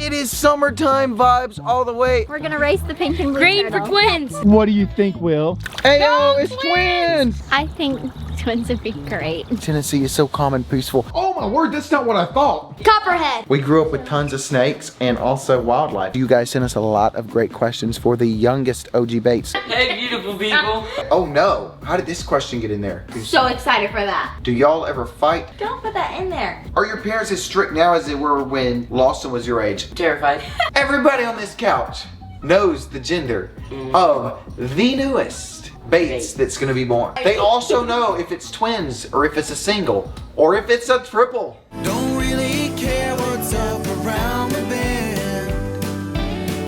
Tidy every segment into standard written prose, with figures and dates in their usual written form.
It is summertime vibes all the way. We're gonna race the pink and blue Green turtle. for twins. What do you think, Will? Ayo, it's twins! I think twins would be great. Tennessee is so calm and peaceful. Oh my word, that's not what I thought. Copperhead. We grew up with tons of snakes and also wildlife. You guys sent us a lot of great questions for the youngest OG Bates. Hey, beautiful people. Oh no, how did this question get in there? So excited for that. Do y'all ever fight? Don't put that in there. Are your parents as strict now as they were when Lawson was your age? Terrified. Everybody on this couch knows the gender of the newest Bates that's gonna be born. They also know if it's twins or if it's a single or if it's a triple. Don't really care what's up around the bend.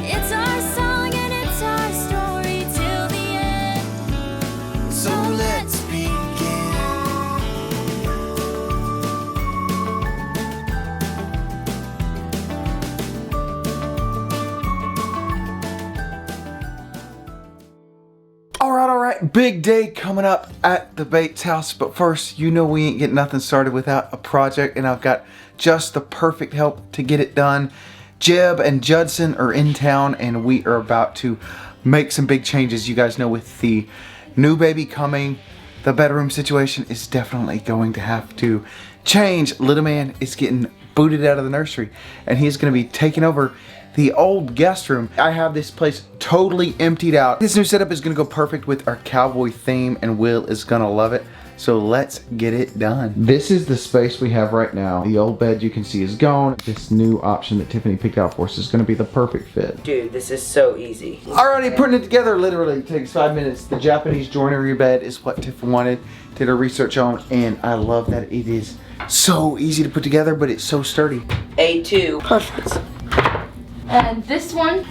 It's our song and it's our story till the end. So let's begin. All right, big day coming up at the Bates house. But first, you know we ain't getting nothing started without a project, and I've got just the perfect help to get it done. Jeb and Judson are in town, and we are about to make some big changes. You guys know with the new baby coming, the bedroom situation is definitely going to have to change. Little man is getting booted out of the nursery, and he's going to be taking over the old guest room. I have this place totally emptied out. This new setup is gonna go perfect with our cowboy theme, and Will is gonna love it. So let's get it done. This is the space we have right now. The old bed you can see is gone. This new option that Tiffany picked out for us is gonna be the perfect fit. Dude, this is so easy. Alrighty, putting it together literally takes 5 minutes. The Japanese joinery bed is what Tiff wanted, did her research on, and I love that it is so easy to put together, but it's so sturdy. A2. Perfect. And this one.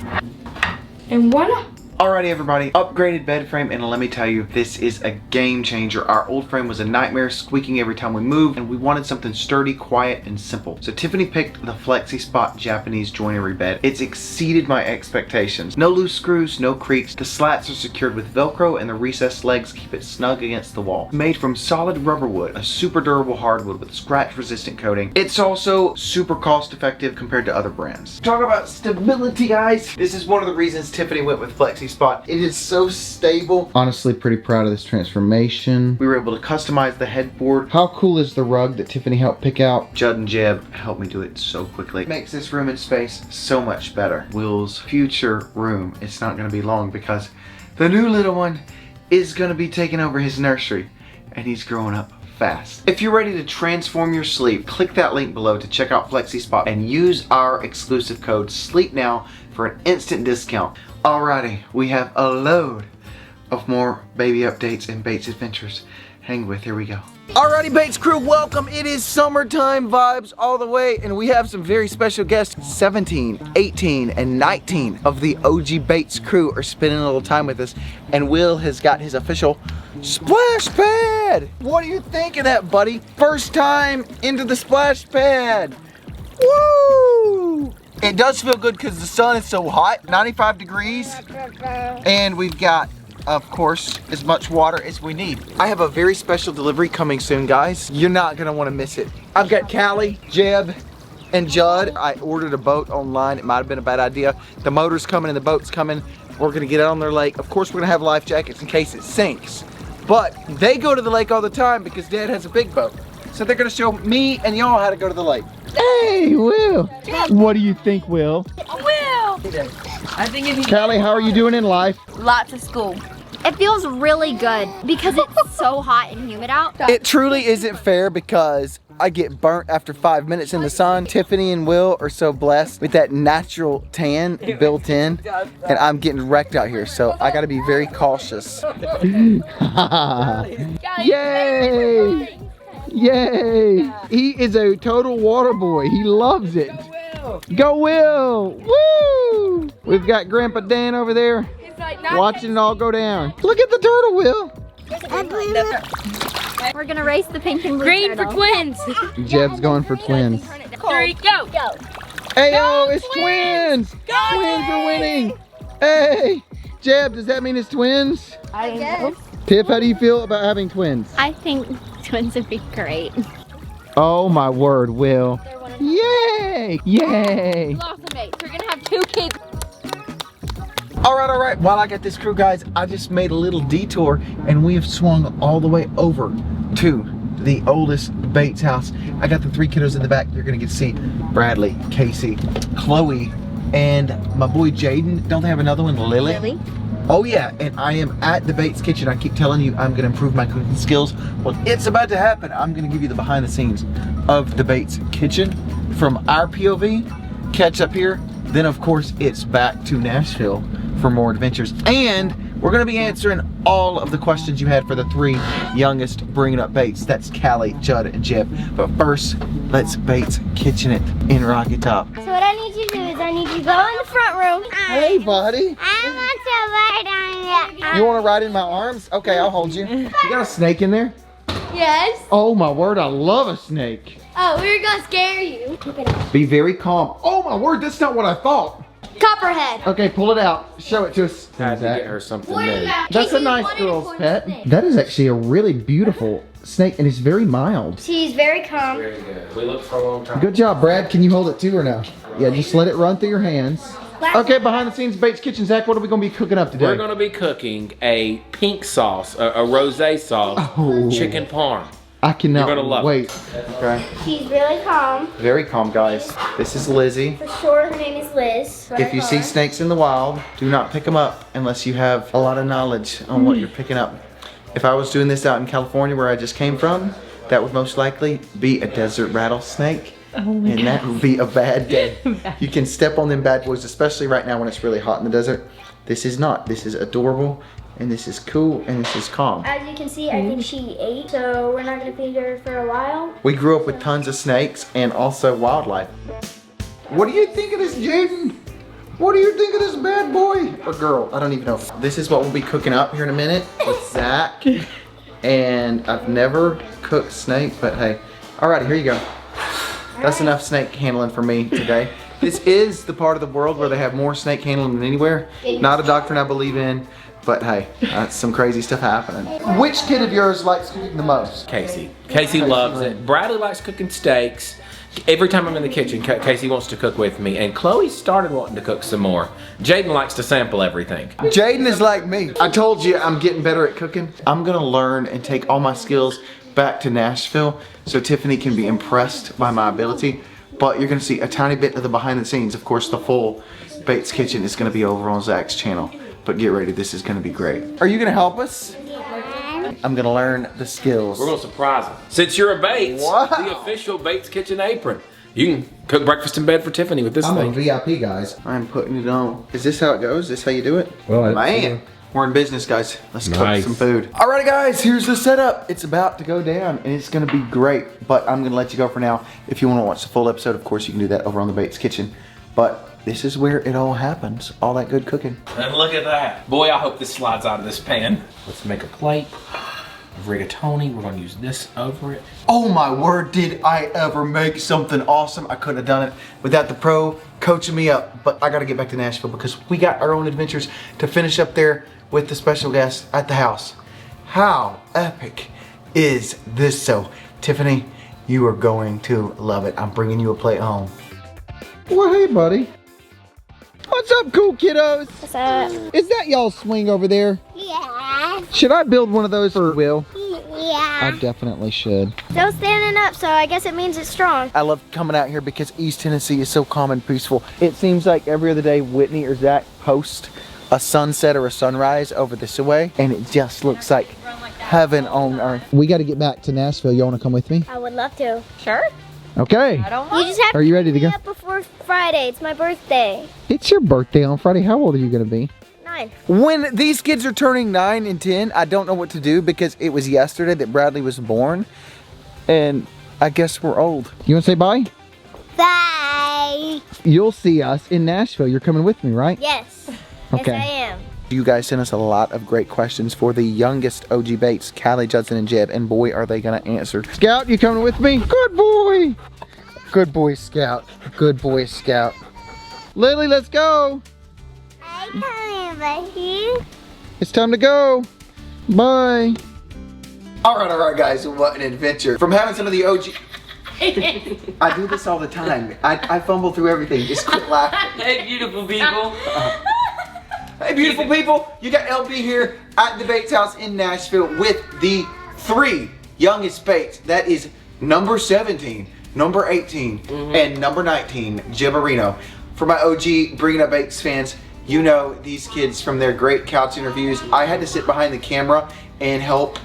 And voila. Alrighty everybody, upgraded bed frame, and let me tell you, this is a game changer. Our old frame was a nightmare, squeaking every time we moved, and we wanted something sturdy, quiet, and simple. So Tiffany picked the FlexiSpot Japanese joinery bed. It's exceeded my expectations. No loose screws, no creaks. The slats are secured with Velcro, and the recessed legs keep it snug against the wall. Made from solid rubber wood, a super durable hardwood with scratch-resistant coating. It's also super cost-effective compared to other brands. Talk about stability, guys. This is one of the reasons Tiffany went with FlexiSpot. It is so stable. Honestly, pretty proud of this transformation. We were able to customize the headboard. How cool is the rug that Tiffany helped pick out? Judd and Jeb helped me do it so quickly. It makes this room and space so much better. Will's future room, it's not gonna be long because the new little one is gonna be taking over his nursery, and he's growing up fast. If you're ready to transform your sleep, click that link below to check out FlexiSpot and use our exclusive code SLEEPNOW for an instant discount. Alrighty, we have a load of more baby updates and Bates adventures. Hang with, here we go. Alrighty, Bates crew, welcome. It is summertime vibes all the way, and we have some very special guests. 17, 18, and 19 of the OG Bates crew are spending a little time with us, and Will has got his official splash pad. What do you think of that, buddy? First time into the splash pad. Woo! It does feel good because the sun is so hot, 95 degrees, and we've got, of course, as much water as we need. I have a very special delivery coming soon, guys. You're not gonna wanna miss it. I've got Callie, Jeb, and Judd. I ordered a boat online. It might have been a bad idea. The motor's coming and the boat's coming. We're gonna get out on their lake. Of course, we're gonna have life jackets in case it sinks. But they go to the lake all the time because Dad has a big boat. So they're gonna show me and y'all how to go to the lake. Hey, Will. What do you think, Will? Will. I think if you Callie, how are you doing in life? Lots of school. It feels really good because it's so hot and humid out. It truly isn't fair because I get burnt after 5 minutes in the sun. Tiffany and Will are so blessed with that natural tan built in, and I'm getting wrecked out here, so I gotta be very cautious. Yay! Yay! He is a total water boy. He loves it. Go Will! Woo! We've got Grandpa Dan over there watching it all go down. Look at the turtle, Will. We're gonna race the pink and blue Green for turtle. twins. Jeb's going for twins. 3, go. Ayo, it's twins! Twins are winning! Hey! Jeb, does that mean it's twins? I guess. Tiff, how do you feel about having twins? I think twins would be great. Oh my word, Will. Yay! Yay! Lawson baits. We're gonna have 2 kids. All right. While I got this crew, guys, I just made a little detour and we have swung all the way over to the oldest Bates house. I got the 3 kiddos in the back. You're gonna get to see Bradley, Casey, Chloe, and my boy Jaden. Don't they have another one, Lily? Lily? Oh yeah, and I am at the Bates kitchen. I keep telling you I'm gonna improve my cooking skills. Well, it's about to happen. I'm gonna give you the behind the scenes of the Bates kitchen from our POV, catch up here. Then of course it's back to Nashville for more adventures. And we're gonna be answering all of the questions you had for the 3 youngest bringing up Bates. That's Callie, Judd, and Jeb. But first, let's Bates kitchen it in Rocky Top. So what I need you to do is I need you to go in the front room. Hey buddy, I want to ride on you wanna ride in my arms? Okay, I'll hold you. You got a snake in there? Yes. Oh my word, I love a snake. Oh, we were gonna scare you. Look at it. Be very calm. Oh my word, that's not what I thought. Copperhead. Okay, pull it out. Show it to us. Had to get her something What new. is that? That's a Casey, nice what is girl's one pet. snake? That is actually a really beautiful snake and it's very mild. She's very calm. Very good. We looked for a long time. Good job, Brad. Can you hold it too or no? Yeah, just let it run through your hands. Okay, behind the scenes Bates Kitchen. Zach, what are we going to be cooking up today? We're going to be cooking a pink sauce, a rosé sauce, Oh. chicken parm. I cannot You're gonna love wait. Okay. She's really calm. Very calm, guys. This is Lizzie. For sure, her name is Liz. If you see snakes in the wild, do not pick them up unless you have a lot of knowledge on what you're picking up. If I was doing this out in California where I just came from, that would most likely be a desert rattlesnake. And that would be a bad day. You can step on them bad boys, especially right now when it's really hot in the desert. This is not. This is adorable, and this is cool, and this is calm. As you can see, I think she ate, so we're not gonna feed her for a while. We grew up with tons of snakes and also wildlife. What do you think of this, Jaden? What do you think of this bad boy? Or girl, I don't even know. This is what we'll be cooking up here in a minute with Zach. And I've never cooked snake, but hey. Alrighty, here you go. That's enough snake handling for me today. This is the part of the world where they have more snake handling than anywhere. Not a doctrine I believe in, but hey, that's some crazy stuff happening. Which kid of yours likes cooking the most? Casey. Casey loves it. Bradley likes cooking steaks. Every time I'm in the kitchen, Casey wants to cook with me, and Chloe started wanting to cook some more. Jaden likes to sample everything. Jaden is like me. I told you I'm getting better at cooking. I'm gonna learn and take all my skills back to Nashville so Tiffany can be impressed by my ability. But you're gonna see a tiny bit of the behind the scenes. Of course, the full Bates Kitchen is gonna be over on Zach's channel. But get ready, this is gonna be great. Are you gonna help us? I'm gonna learn the skills. We're gonna surprise him. Since you're a Bates, Wow. the official Bates Kitchen apron, you can cook breakfast in bed for Tiffany with this I'm a thing. VIP, guys. I'm putting it on. Is this how it goes? Is this how you do it? Well, Man, we're in business, guys. Let's Nice. cook some food. Alrighty, guys, here's the setup. It's about to go down, and it's gonna be great. But I'm gonna let you go for now. If you wanna watch the full episode, of course, you can do that over on the Bates Kitchen. But this is where it all happens. All that good cooking. And look at that. Boy, I hope this slides out of this pan. Let's make a plate of rigatoni. We're gonna use this over it. Oh my word, did I ever make something awesome. I couldn't have done it without the pro coaching me up. But I gotta get back to Nashville because we got our own adventures to finish up there with the special guest at the house. How epic is this? So, Tiffany, you are going to love it. I'm bringing you a plate home. Well, hey buddy. What's up, cool kiddos? What's up? Is that y'all's swing over there? Yeah. Should I build one of those for Will? Yeah. I definitely should. Still standing up, so I guess it means it's strong. I love coming out here because East Tennessee is so calm and peaceful. It seems like every other day Whitney or Zach post a sunset or a sunrise over this way, and it just looks like heaven on earth. We got to get back to Nashville. You want to come with me? I would love to. Sure. Okay. I don't You mind. just have Are you ready to be go? up before Friday. It's my birthday. It's your birthday on Friday. How old are you going to be? 9. When these kids are turning 9 and 10, I don't know what to do because it was yesterday that Bradley was born, and I guess we're old. You want to say bye? Bye. You'll see us in Nashville. You're coming with me, right? Yes. Okay. Yes, I am. You guys sent us a lot of great questions for the youngest OG Bates, Callie, Judson, and Jeb, and boy, are they gonna answer. Scout, you coming with me? Good boy. Good boy, Scout. Good boy, Scout. Lily, let's go. I'm coming with you. It's time to go. Bye. All right, guys. What an adventure. From having some of the OG... I do this all the time. I fumble through everything. Just quit laughing. Hey, beautiful people. Hey, beautiful people. You got LB here at the Bates house in Nashville with the 3 youngest Bates. That is number 17, number 18, and number 19, Gibberino. For my OG Bringing Up Bates fans, you know these kids from their great couch interviews. I had to sit behind the camera and help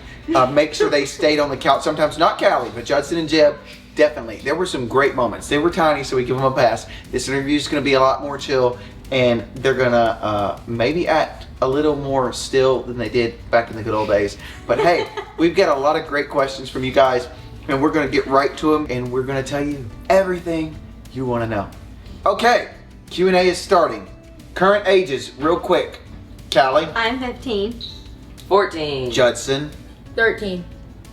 make sure they stayed on the couch. Sometimes not Callie, but Judson and Jeb, definitely. There were some great moments. They were tiny, so we give them a pass. This interview is going to be a lot more chill, and they're going to maybe act a little more still than they did back in the good old days. But hey, we've got a lot of great questions from you guys, and we're going to get right to them, and we're going to tell you everything you want to know. Okay, Q&A is starting. Current ages, real quick. Callie. I'm 15. 14. Judson. 13.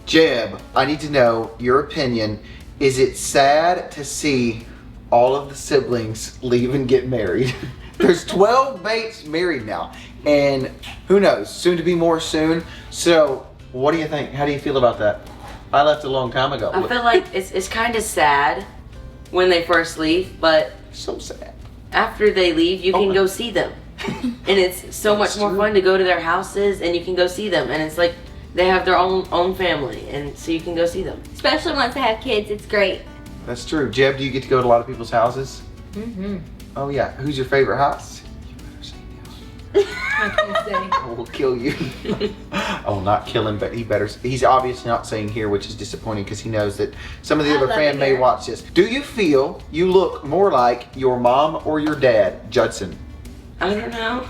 Jeb, I need to know your opinion. Is it sad to see all of the siblings leave and get married? There's 12 Bates married now, and who knows, soon to be more soon. So what do you think? How do you feel about that? I left a long time ago. I feel like it's kind of sad when they first leave, but So sad. after they leave, you can go see them. And it's so much more fun to go to their houses and you can go see them. And it's like they have their own family, and so you can go see them. Especially once they have kids, it's great. That's true. Jeb, do you get to go to a lot of people's houses? Mm-hmm. Oh yeah. Who's your favorite house? You better say no. I can say. I will kill you. I will not kill him, but he's obviously not saying here, which is disappointing because he knows that some of the other love fan it may here. watch this. Do you feel you look more like your mom or your dad, Judson? I don't know.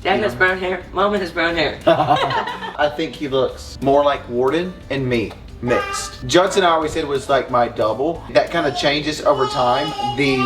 Dad has brown hair. Mama has brown hair. I think he looks more like Warden and me, mixed. Judson, I always said, was like my double. That kind of changes over time. The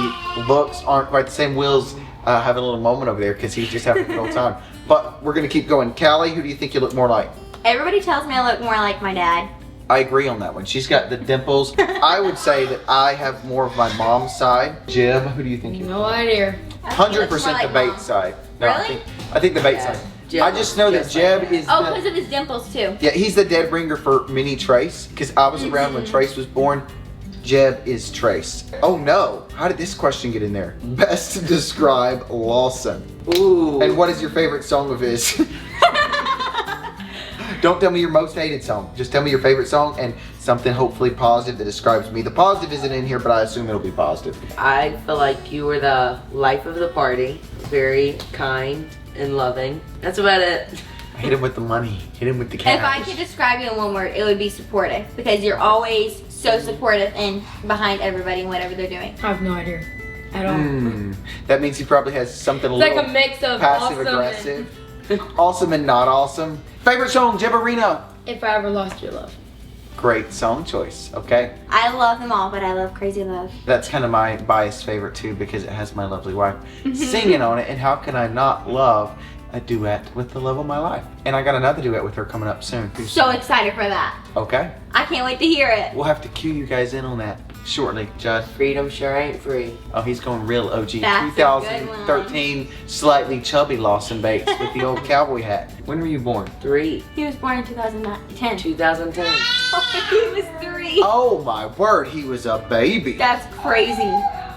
looks aren't quite the same. Will's having a little moment over there because he's just having a good old time. But we're going to keep going. Callie, who do you think you look more like? Everybody tells me I look more like my dad. I agree on that one. She's got the dimples. I would say that I have more of my mom's side. Jeb, who do you think you No idea. 100% the Bates Mom. side. No, Really? I think the Bates Yeah, side. Jeb I just know that just Jeb like is Oh, the, because of his dimples too. yeah, he's the dead bringer for mini Trace, because I was around when Trace was born. Jeb is Trace. Oh no, how did this question get in there? Best to describe Lawson. Ooh. And what is your favorite song of his? Don't tell me your most hated song. Just tell me your favorite song and something hopefully positive that describes me. The positive isn't in here, but I assume it'll be positive. I feel like you were the life of the party. Very kind and loving. That's about it. Hit him with the money. Hit him with the cash. If I could describe you in one word, it would be supportive. Because you're always so supportive and behind everybody and whatever they're doing. I have no idea at all. That means he probably has something a It's little like a mix of passive awesome aggressive. Awesome and not awesome. Favorite song, Gibberino. If I ever lost your love. Great song choice, okay? I love them all, but I love Crazy Love. That's kind of my biased favorite too because it has my lovely wife singing on it, and how can I not love a duet with the love of my life? And I got another duet with her coming up soon. So excited for that. Okay? I can't wait to hear it. We'll have to cue you guys in on that shortly, Judd. Freedom sure ain't free. Oh, he's going real OG. That's a good one. 2013, slightly chubby Lawson Bates with the old cowboy hat. When were you born? 3. He was born in 2010. 2010. He was 3. Oh my word, he was a baby. That's crazy.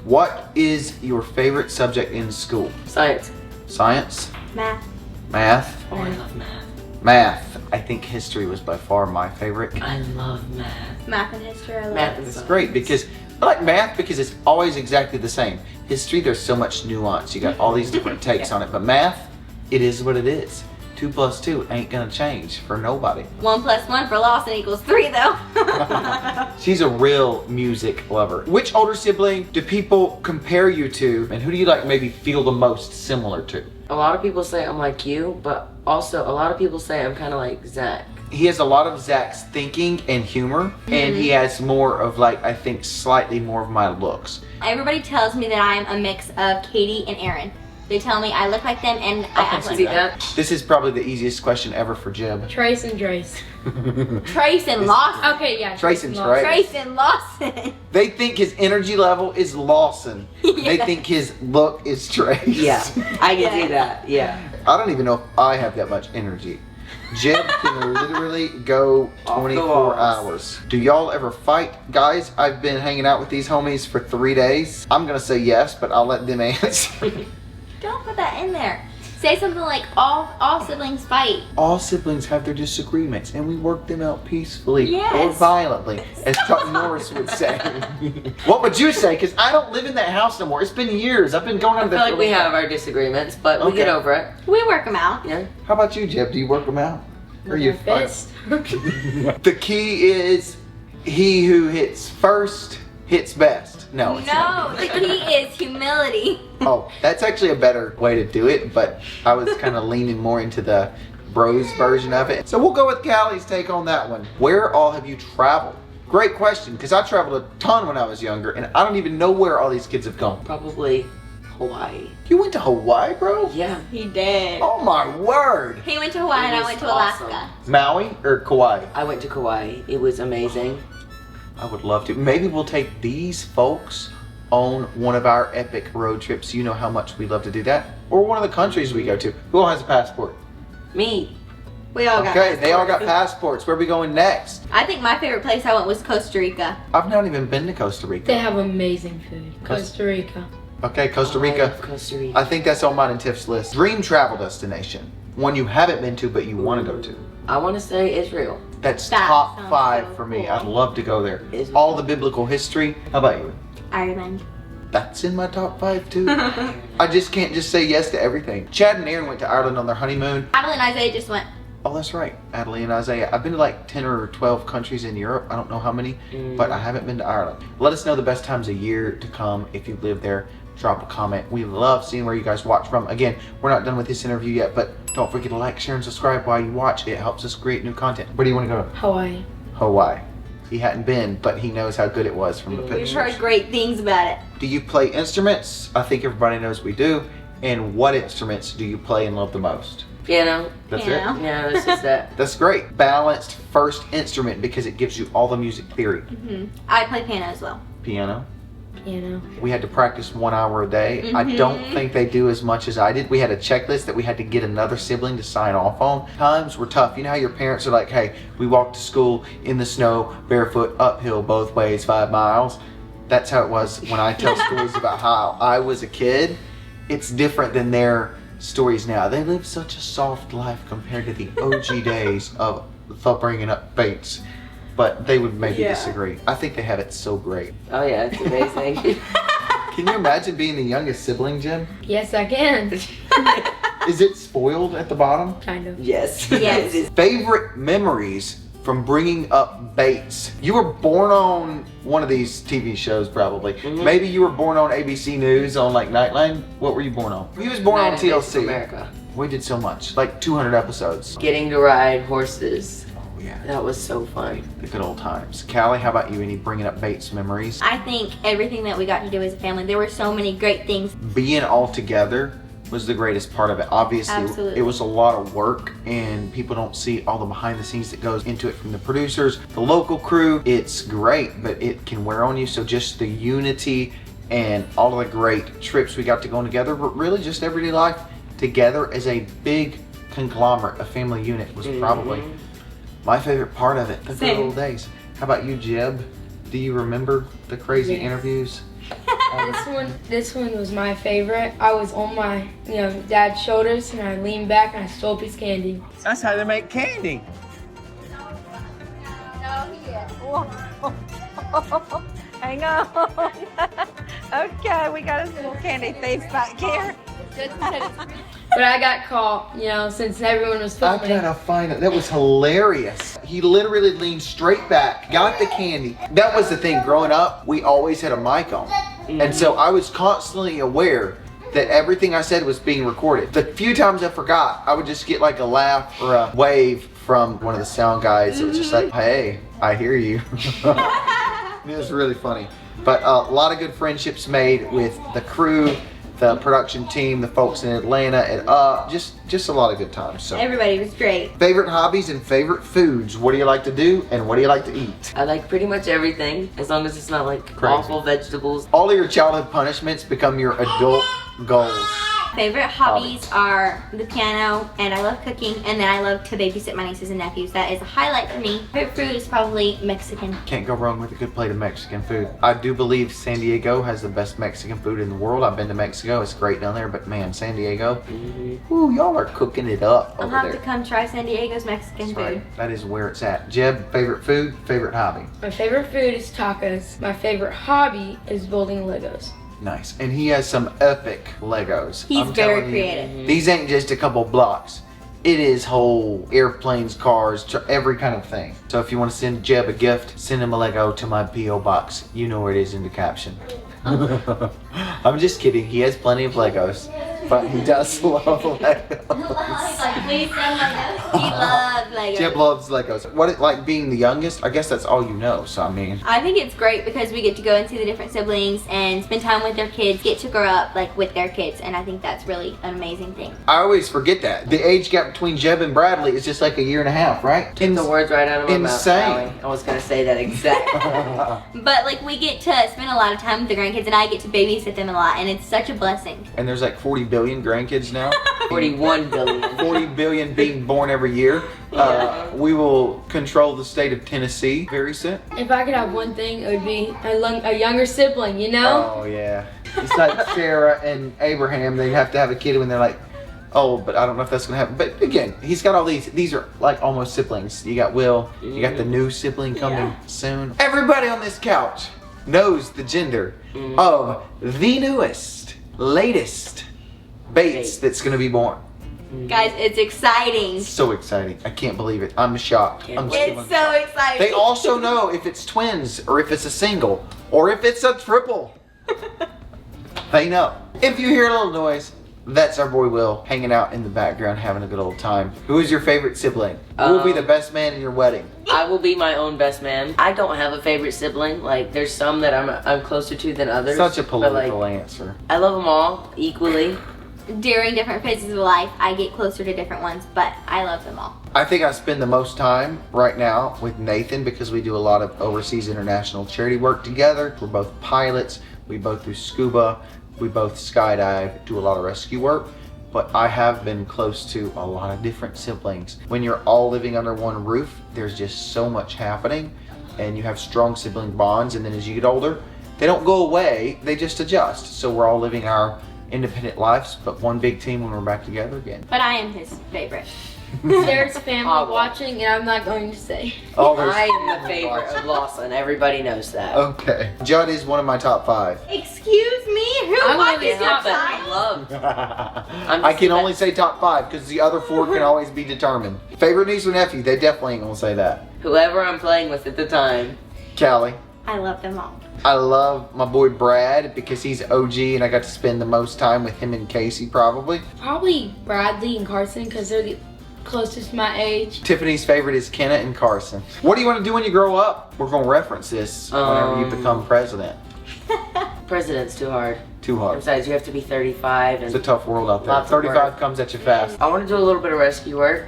What is your favorite subject in school? Science. Science? Math. Math? Oh, I love math. Math. I think history was by far my favorite. I love math. Math and history, I love. Math and It's science. great because I like math because it's always exactly the same. History, there's so much nuance. You got all these different takes on it. But math, it is what it is. 2 plus 2 ain't gonna change for nobody. 1 plus 1 for Lawson equals 3 though. She's a real music lover. Which older sibling do people compare you to, and who do you like maybe feel the most similar to? A lot of people say I'm like you, but also a lot of people say I'm kind of like Zach. He has a lot of Zach's thinking and humor, and he has more of like, I think slightly more of my looks. Everybody tells me that I'm a mix of Katie and Aaron. They tell me I look like them and I act like See them. that? This is probably the easiest question ever for Jeb. Trace and Drace. Trace and Lawson. Okay, yeah. Trace and Lawson. Trace. Trace and Lawson. They think his energy level is Lawson. They think his look is Trace. Yeah, I can Yeah. see that. Yeah. I don't even know if I have that much energy. Jeb can literally go Off the 24 walls. hours. Do y'all ever fight? Guys, I've been hanging out with these homies for 3 days. I'm gonna say yes, but I'll let them answer. Don't put that in there. Say something like all siblings fight. All siblings have their disagreements, and we work them out peacefully or Yes. violently, as Chuck Norris would say. What would you say? Because I don't live in that house no more. It's been years. I've been going I out feel there. like we have our disagreements, but we get Okay. over it. We work them out. Yeah. How about you, Jeb? Do you work them out? Or you fight 'em? Fist. The key is he who hits first hits best. No, it's not. No, the key is humility. Oh, that's actually a better way to do it, but I was kind of leaning more into the bros version of it. So we'll go with Callie's take on that one. Where all have you traveled? Great question, because I traveled a ton when I was younger, and I don't even know where all these kids have gone. Probably Hawaii. You went to Hawaii, bro? Yeah. He did. Oh my word! He went to Hawaii and I It went was to Alaska. awesome. Maui or Kauai? I went to Kauai. It was amazing. I would love to. Maybe we'll take these folks on one of our epic road trips. You know how much we love to do that. Or one of the countries we go to. Who all has a passport? Me. We all got Okay, they all got passports. passports. Where are we going next? I think my favorite place I went was Costa Rica. I've not even been to Costa Rica. They have amazing food. Costa Rica. Okay, Costa I Rica. love Costa Rica. I think that's on mine and Tiff's list. Dream travel destination. One you haven't been to but you want to go to. I want to say Israel. That's That top sounds 5 so for me. cool. I'd love to go there. Israel. All the biblical history. How about you? Ireland. That's in my top 5 too. I just can't just say yes to everything. Chad and Aaron went to Ireland on their honeymoon. Adeline and Isaiah just went. Oh, that's right. Adelie and Isaiah. I've been to like 10 or 12 countries in Europe. I don't know how many, but I haven't been to Ireland. Let us know the best times of year to come if you live there. Drop a comment. We love seeing where you guys watch from. Again, we're not done with this interview yet, but don't forget to like, share, and subscribe while you watch. It helps us create new content. Where do you want to go? Hawaii. Hawaii. He hadn't been, but he knows how good it was from the We've pictures. heard great things about it. Do you play instruments? I think everybody knows we do. And what instruments do you play and love the most? Piano. That's Piano. it? Yeah, it's just that. That's great. Balanced first instrument because it gives you all the music theory. I play piano as well. Piano. Piano. We had to practice 1 hour a day. I don't think they do as much as I did. We had a checklist that we had to get another sibling to sign off on. Times were tough. You know how your parents are like, hey, we walked to school in the snow, barefoot, uphill both ways, 5 miles. That's how it was when I tell stories about how I was a kid. It's different than their stories now. They live such a soft life compared to the OG days of the bringing up Bates. But they would maybe disagree. I think they have it so great. Oh yeah, it's amazing. Can you imagine being the youngest sibling, Jim? Yes, I can. Is it spoiled at the bottom? Kind of. Yes. Yes. It is. Favorite memories from bringing up Bates? You were born on one of these TV shows probably. Maybe you were born on ABC News on like Nightline. What were you born on? He was born on United States of TLC. America. We did so much, like 200 episodes. Getting to ride horses. Oh yeah, That was so fun. the good old times. Callie, how about you? Any bringing up Bates memories? I think everything that we got to do as a family, there were so many great things. Being all together was the greatest part of it. Obviously, Absolutely. it was a lot of work and people don't see all the behind the scenes that goes into it from the producers, the local crew. It's great, but it can wear on you. So just the unity and all of the great trips we got to go on together, but really just everyday life together as a big conglomerate, a family unit was probably my favorite part of it, the good Same. old days. How about you, Jeb? Do you remember the crazy Yes. interviews? This one was my favorite. I was on my, dad's shoulders and I leaned back and I stole a piece of candy. That's how they make candy. Hang on. Okay, we got a little candy thief back here. But I got caught, since everyone was I filming. gotta find it. That was hilarious. He literally leaned straight back, got the candy. That was the thing. Growing up, we always had a mic on. And so I was constantly aware that everything I said was being recorded. The few times I forgot, I would just get like a laugh or a wave from one of the sound guys. It was just like, hey, I hear you. It was really funny. But a lot of good friendships made with the crew, the production team, the folks in Atlanta, and just a lot of good times. So, Everybody was great. favorite hobbies and favorite foods. What do you like to do and what do you like to eat? I like pretty much everything, as long as it's not like Crazy. awful vegetables. All of your childhood punishments become your adult goals. Favorite hobbies are the piano, and I love cooking, and then I love to babysit my nieces and nephews. That is a highlight for me. Favorite food is probably Mexican. Can't go wrong with a good plate of Mexican food. I do believe San Diego has the best Mexican food in the world. I've been to Mexico. It's great down there, but man, San Diego, ooh, y'all are cooking it up I'll over have there. to come try San Diego's Mexican That's food. right. That is where it's at. Jeb, favorite food, favorite hobby. My favorite food is tacos. My favorite hobby is building Legos. Nice. And he has some epic Legos. He's I'm very telling you, creative. these ain't just a couple blocks. It is whole airplanes, cars, every kind of thing. So if you want to send Jeb a gift, send him a Lego to my P.O. box. You know where it is in the caption. I'm just kidding. He has plenty of Legos, but he does love Legos. Please send Legos. He loves Legos. Jeb loves Legos. What it like being the youngest? I guess that's all you know. So I mean, I think it's great because we get to go and see the different siblings and spend time with their kids, get to grow up like with their kids, and I think that's really an amazing thing. I always forget that the age gap between Jeb and Bradley is just like a year and a half, right? Took the words right out of my Insane. mouth, Callie. I was gonna say that exactly. But like we get to spend a lot of time with the grandkids, and I get to babysit them a lot, and it's such a blessing. And there's like 40 billion grandkids now. 41 billion. 40 billion being born every year. We will control the state of Tennessee very soon. If I could have one thing, it would be a younger sibling, you know? Oh yeah. It's like Sarah and Abraham. They have to have a kid when they're like, oh, but I don't know if that's gonna happen. But again, he's got all these. These are like almost siblings. You got Will. You got the new sibling coming soon. Everybody on this couch knows the gender of the newest, latest Bates that's gonna be born. Guys, it's exciting. So exciting. I can't believe it. I'm shocked. I'm still It's in so shock. exciting. They also know if it's twins or if it's a single or if it's a triple. They know. If you hear a little noise, that's our boy Will hanging out in the background having a good old time. Who is your favorite sibling? Who will be the best man in your wedding? I will be my own best man. I don't have a favorite sibling. Like, there's some that I'm closer to than others. Such a but, political like, answer. I love them all equally. During different phases of life, I get closer to different ones, but I love them all. I think I spend the most time right now with Nathan because we do a lot of overseas international charity work together. We're both pilots. We both do scuba. We both skydive, do a lot of rescue work. But I have been close to a lot of different siblings. When you're all living under one roof, there's just so much happening and you have strong sibling bonds. And then as you get older, they don't go away, they just adjust. So we're all living our independent lives, but one big team when we're back together again. But I am his favorite. There's family Oh. watching, and I'm not going to say. Oh, there's I am the favorite of Lawson. Everybody knows that. Okay. Judd is one of my top 5. Excuse me? Who I watches wanna your be top but child? I love. I can the only best. say top 5 because the other 4 can always be determined. Favorite niece or nephew? They definitely ain't gonna say that. Whoever I'm playing with at the time. Callie. I love them all. I love my boy Brad because he's OG and I got to spend the most time with him and Casey probably. Probably Bradley and Carson, because they're the closest to my age. Tiffany's favorite is Kenna and Carson. What do you want to do when you grow up? We're gonna reference this whenever you become president. President's too hard. Too hard. Besides, you have to be 35 It's a and tough world out there. Lots of 35 work. comes at you fast. I want to do a little bit of rescue work.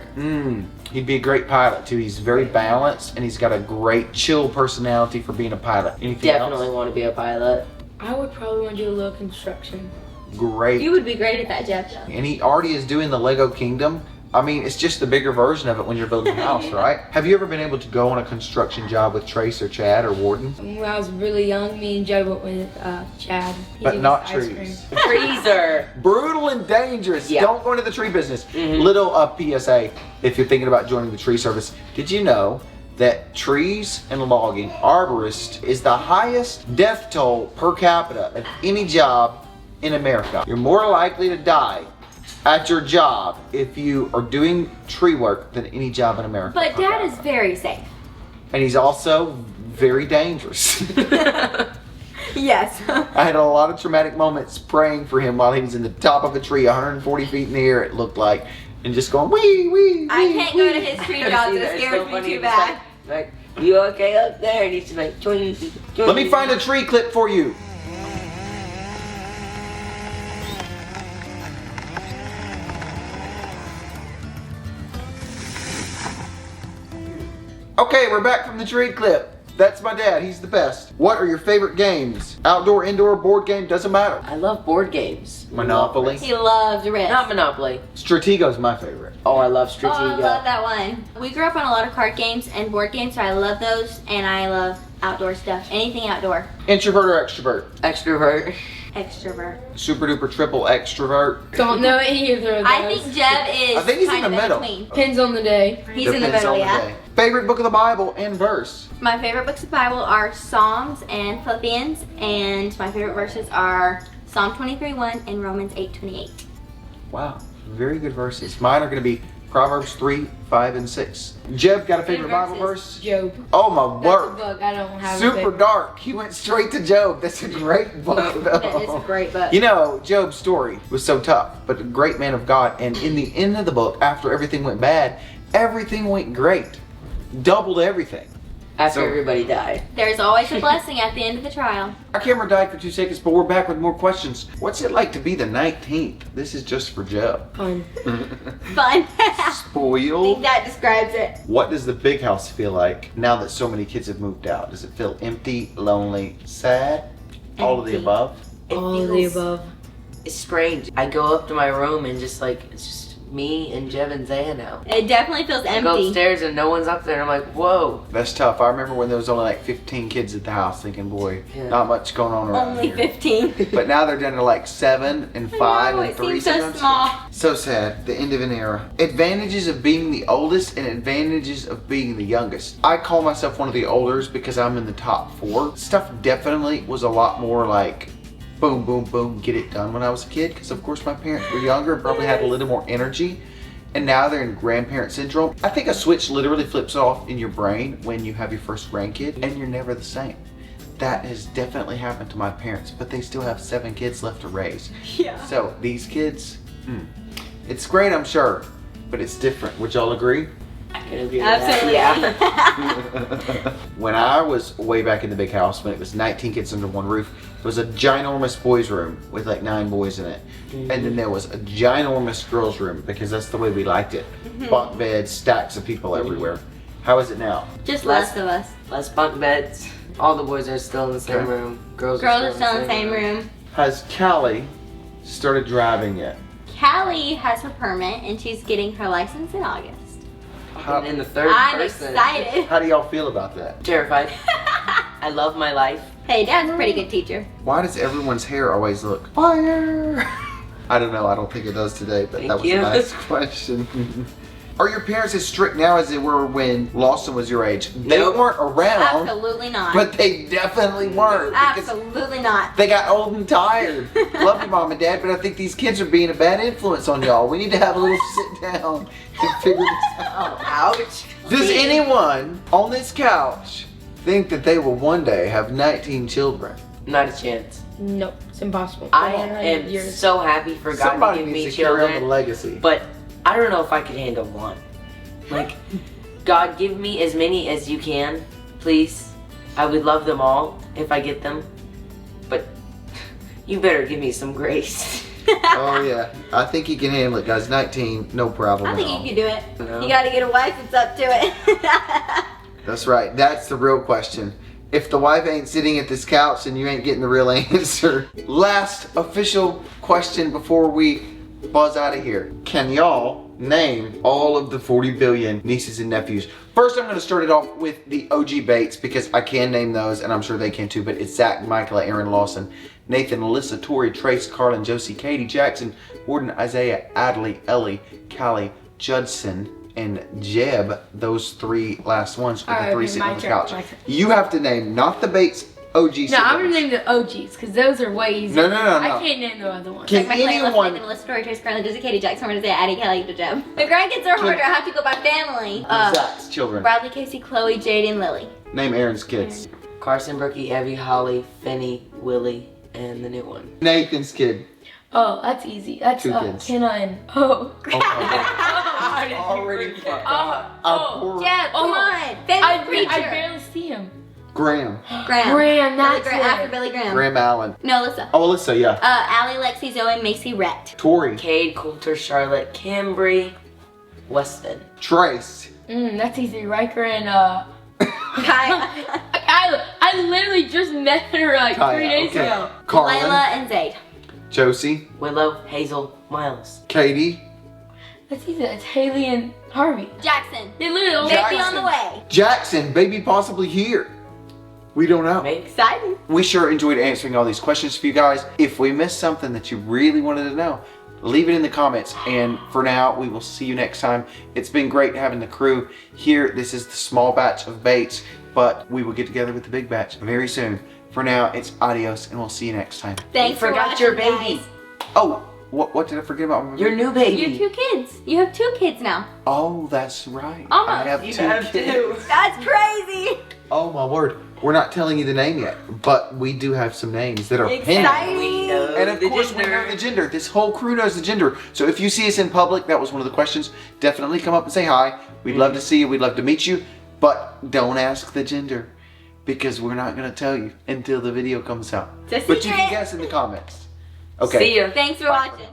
He'd be a great pilot too. He's very balanced and he's got a great chill personality for being a pilot. Anything Definitely else? want to be a pilot. I would probably want to do a little construction. Great. You would be great at that, Jeff. And he already is doing the Lego Kingdom. I mean, it's just the bigger version of it when you're building a house, right? Have you ever been able to go on a construction job with Trace or Chad or Warden? When I was really young, me and Joe went with Chad. He But did not ice cream. trees. Freezer. Brutal and dangerous. Yeah. Don't go into the tree business. Little PSA, if you're thinking about joining the tree service, did you know that trees and logging, arborist, is the highest death toll per capita of any job in America? You're more likely to die at your job if you are doing tree work than any job in America. But Dad is very safe. And he's also very dangerous. Yes. I had a lot of traumatic moments praying for him while he was in the top of a tree, 140 feet in the air, it looked like, and just going, wee, wee, I wee, can't wee. go to his tree jobs. It scares me too bad. Like, you okay up there? And he's just like, join. Let me find a tree clip for you. Okay, we're back from the tree clip. That's my dad. He's the best. What are your favorite games? Outdoor, indoor, board game, doesn't matter. I love board games. Monopoly. He loves Risk. Not Monopoly. Stratego's my favorite. Oh, I love Oh, Stratego. I love that one. We grew up on a lot of card games and board games, so I love those, and I love outdoor stuff. Anything outdoor. Introvert or extrovert? Extrovert. Extrovert. Super duper triple extrovert. Don't know either of those. I think Jeb is I think he's kind in the of middle. between. Depends on the day. He's in the Depends middle, on the yeah. day. Favorite book of the Bible and verse? My favorite books of the Bible are Psalms and Philippians, and my favorite verses are Psalm 23:1 and Romans 8:28. Wow, very good verses. Mine are going to be Proverbs 3, 5, and 6. Jeb got a favorite Bible verse? Job. Oh my That's a word. book. I don't have a Super favorite. dark. He went straight to Job. That's a great book. That is a great book. You know, Job's story was so tough, but a great man of God. And in the end of the book, after everything went bad, everything went great. Doubled everything. After So- everybody died. There's always a blessing at the end of the trial. Our camera died for 2 seconds, but we're back with more questions. What's it like to be the 19th? This is just for Job. Fun. Fun. I Spoiled. think that describes it. What does the big house feel like now that so many kids have moved out? Does it feel empty, lonely, sad? All of the Empty. above? It All of the feels- above. It's strange. I go up to my room and just like, it's just me and Jeb and Zaya now. It definitely feels I go empty. upstairs and no one's up there and I'm like, whoa. That's tough. I remember when there was only like 15 kids at the house thinking, boy, Yeah. not much going on around Only here. 15. But now they're down to like 7 and 5 know, and it 3 seems so sometimes. small. So sad. The end of an era. Advantages of being the oldest and advantages of being the youngest. I call myself one of the olders because I'm in the top 4. Stuff definitely was a lot more like boom, boom, boom, get it done when I was a kid. Because of course my parents were younger and probably had a little more energy. And now they're in grandparent syndrome. I think a switch literally flips off in your brain when you have your first grandkid and you're never the same. That has definitely happened to my parents, but they still have 7 kids left to raise. Yeah. So these kids, it's great, I'm sure, but it's different. Would y'all agree? I can agree with that. Absolutely. Yeah. When I was way back in the big house, when it was 19 kids under one roof, there was a ginormous boys room with like 9 boys in it. And then there was a ginormous girls room because that's the way we liked it. Bunk beds, stacks of people everywhere. How is it now? Just Less- less of us. Less bunk beds. All the boys are still in the same Okay. room. Girls Girls are still in the same room. Has Callie started driving yet? Callie has her permit and she's getting her license in August. And in the third I'm person. excited. How do y'all feel about that? Terrified. I love my life. Hey, Dad's a pretty good teacher. Why does everyone's hair always look fire? I don't know. I don't think it does today, but that Thank was you. a nice question. Are your parents as strict now as they were when Lawson was your age? They Nope. weren't around, Absolutely not. but they definitely weren't. Because Absolutely not. they got old and tired. Love you, Mom and Dad, but I think these kids are being a bad influence on y'all. We need to have a little sit down and figure this out. Ouch. Does anyone on this couch think that they will one day have 19 children? Not a chance. Nope, it's impossible. I 100 am years. so happy for God Somebody to give needs me to carry on the children. legacy. But I don't know if I could handle one. Like, God, give me as many as you can, please. I would love them all if I get them. But you better give me some grace. Oh yeah, I think he can handle it, guys. 19, no problem I at think all. you can do it. No. You gotta get a wife that's up to it. That's right. That's the real question. If the wife ain't sitting at this couch, then you ain't getting the real answer. Last official question before we buzz out of here. Can y'all name all of the 40 billion nieces and nephews? First, I'm going to start it off with the OG Bates because I can name those and I'm sure they can too, but it's Zach, Michael, Aaron, Lawson, Nathan, Alyssa, Tori, Trace, Carlin, Josie, Katie, Jackson, Warden, Isaiah, Adley, Ellie, Callie, Judson, and Jeb. Those 3 last ones are the Alright, 3 okay, sitting my on the turn, couch. my turn. You have to name not the Bates OG No, I'm gonna siblings. name the OGs because those are way easier. No, no, no, no. I can't name the other ones. Can Like my anyone- playlist, Nathan, Alyssa, Tori, Trace, Carlin, Josie, Katie, Jackson, we're gonna say Addie, Callie, to Jeb. The grandkids are harder. I have to go by family. Zach's children. Bradley, Casey, Chloe, Jade, and Lily. Name Aaron's kids. Carson, Brookie, Evie, Holly, Finney, Willie, and the new one. Nathan's kid. Oh, that's easy. That's 2 kids. Kenna and oh. Oh my God. Already fucked up. Our poor Jeb, come Oh. on. Famous I preacher. barely see him. Graham. Graham. Graham, Billy that's Graham. After it. Billy Graham. Graham Allen. No, Alyssa. Oh, Alyssa, yeah. Allie, Lexi, Zoe, Macy, Rhett. Tori. Cade, Coulter, Charlotte, Cambry, Weston. Trace. That's easy. Riker and Kyle. I literally just met her like 3 days ago. Carlin, Layla and Zayd. Josie, Willow, Hazel, Miles. Katie, Let's see that. It's Haley and Harvey. Jackson. They literally all Baby on the way. Jackson, baby possibly here. We don't know. Maybe. Excited. We sure enjoyed answering all these questions for you guys. If we missed something that you really wanted to know, leave it in the comments. And for now, we will see you next time. It's been great having the crew here. This is the small batch of baits, but we will get together with the big batch very soon. For now, it's adios, and we'll see you next time. Thanks for forgot watching, your baby. guys. Oh, what did I forget about my Your new baby. Your 2 kids. You have 2 kids now. Oh, that's right. Almost. I have You 2 have kids. 2. That's crazy. Oh my word. We're not telling you the name yet, but we do have some names that are pinned. Exciting. We know And of the course, we know gender. the gender. This whole crew knows the gender. So if you see us in public, that was one of the questions, definitely come up and say hi. We'd love to see you. We'd love to meet you. But don't ask the gender, because we're not going to tell you until the video comes out. It's a But you can secret. guess in the comments. Okay. See ya. Thanks for watching.